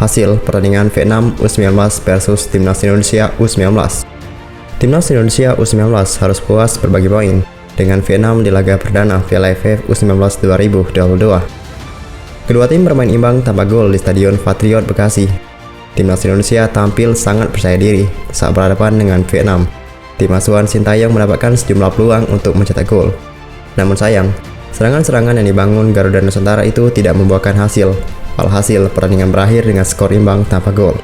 Hasil pertandingan Vietnam U19 versus Timnas Indonesia U19. Timnas Indonesia U19 harus puas berbagi poin dengan Vietnam di laga perdana Piala AFF U19 2022. Kedua tim bermain imbang tanpa gol di Stadion Patriot Bekasi. Timnas Indonesia tampil sangat percaya diri saat berhadapan dengan Vietnam. Tim asuhan Sintayong mendapatkan sejumlah peluang untuk mencetak gol. Namun sayang, serangan-serangan yang dibangun Garuda Nusantara itu tidak membuahkan hasil. Alhasil, pertandingan berakhir dengan skor imbang tanpa gol.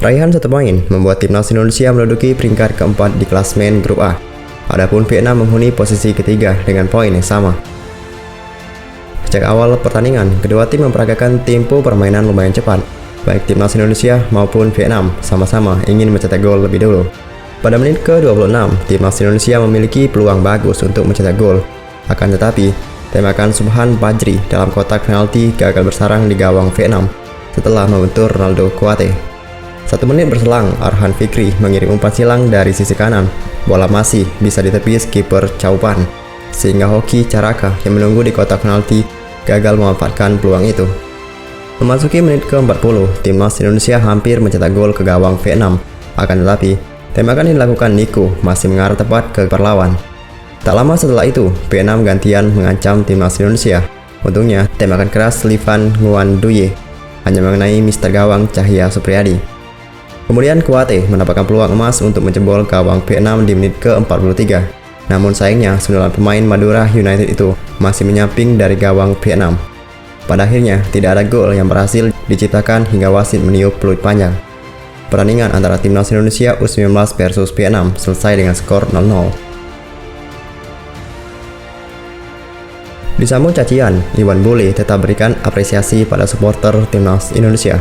Raihan 1 poin membuat Timnas Indonesia menduduki peringkat keempat di klasemen Grup A. Adapun Vietnam menghuni posisi ketiga dengan poin yang sama. Sejak awal pertandingan, kedua tim memperagakan tempo permainan lumayan cepat. Baik Timnas Indonesia maupun Vietnam sama-sama ingin mencetak gol lebih dulu. Pada menit ke-26, Timnas Indonesia memiliki peluang bagus untuk mencetak gol. Akan tetapi, tembakan Subhan Bajri dalam kotak penalti gagal bersarang di gawang Vietnam setelah membentur Ronaldo Kouyaté. 1 menit berselang, Arhan Fikri mengirim umpan silang dari sisi kanan. Bola masih bisa ditepis kiper Chow Pan, sehingga Hoki Caraka yang menunggu di kotak penalti gagal memanfaatkan peluang itu. Memasuki menit ke-40, Timnas Indonesia hampir mencetak gol ke gawang Vietnam. Akan tetapi, tembakan yang dilakukan Nico masih mengarah tepat ke lawan. Tak lama setelah itu, Vietnam gantian mengancam Timnas Indonesia. Untungnya, tembakan keras Livan Nguyen Duy hanya mengenai mister gawang Cahya Supriyadi. Kemudian Kouyaté mendapatkan peluang emas untuk menjebol gawang Vietnam di menit ke-43. Namun sayangnya, 9 pemain Madura United itu masih menyamping dari gawang Vietnam. Pada akhirnya, tidak ada gol yang berhasil diciptakan hingga wasit meniup peluit panjang. Pertandingan antara Timnas Indonesia U19 versus Vietnam selesai dengan skor 0-0. Disambung cacian, Iwan Bule tetap berikan apresiasi pada supporter Timnas Indonesia.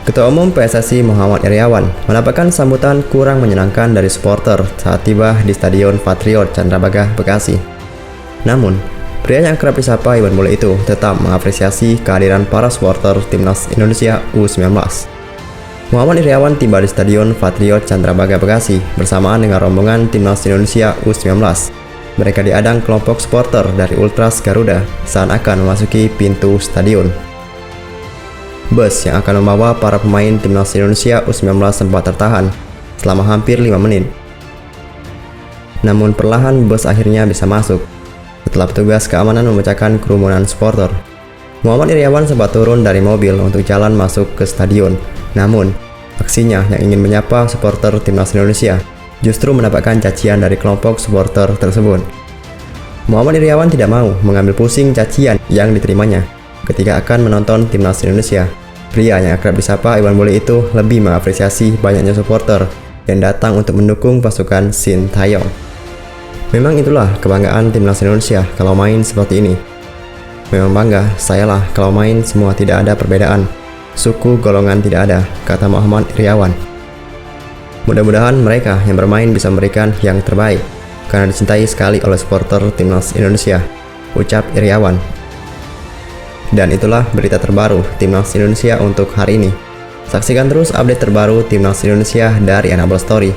Ketua Umum PSSI Muhammad Iryawan mendapatkan sambutan kurang menyenangkan dari supporter saat tiba di Stadion Patriot Candrabaga, Bekasi. Namun, pria yang kerap disapa Iwan Bule itu tetap mengapresiasi kehadiran para supporter Timnas Indonesia U19. Muhammad Iryawan tiba di Stadion Patriot Candrabaga, Bekasi bersamaan dengan rombongan Timnas Indonesia U19. Mereka diadang kelompok supporter dari Ultras Garuda saat akan memasuki pintu stadion. Bus yang akan membawa para pemain Timnas Indonesia U19 sempat tertahan selama hampir 5 menit. Namun perlahan bus akhirnya bisa masuk setelah petugas keamanan memecahkan kerumunan supporter. Muhammad Iryawan sempat turun dari mobil untuk jalan masuk ke stadion. Namun, aksinya yang ingin menyapa supporter Timnas Indonesia justru mendapatkan cacian dari kelompok supporter tersebut. Muhammad Iryawan tidak mau mengambil pusing cacian yang diterimanya ketika akan menonton Timnas Indonesia. Pria yang akrab disapa Iwan Bule itu lebih mengapresiasi banyaknya supporter yang datang untuk mendukung pasukan Sintayong. Memang itulah kebanggaan Timnas Indonesia kalau main seperti ini. Memang bangga, sayalah kalau main semua tidak ada perbedaan. Suku golongan tidak ada, kata Muhammad Iryawan. Mudah-mudahan mereka yang bermain bisa memberikan yang terbaik karena dicintai sekali oleh supporter Timnas Indonesia, ucap Iryawan. Dan itulah berita terbaru Timnas Indonesia untuk hari ini. Saksikan terus update terbaru Timnas Indonesia dari Anabel Story.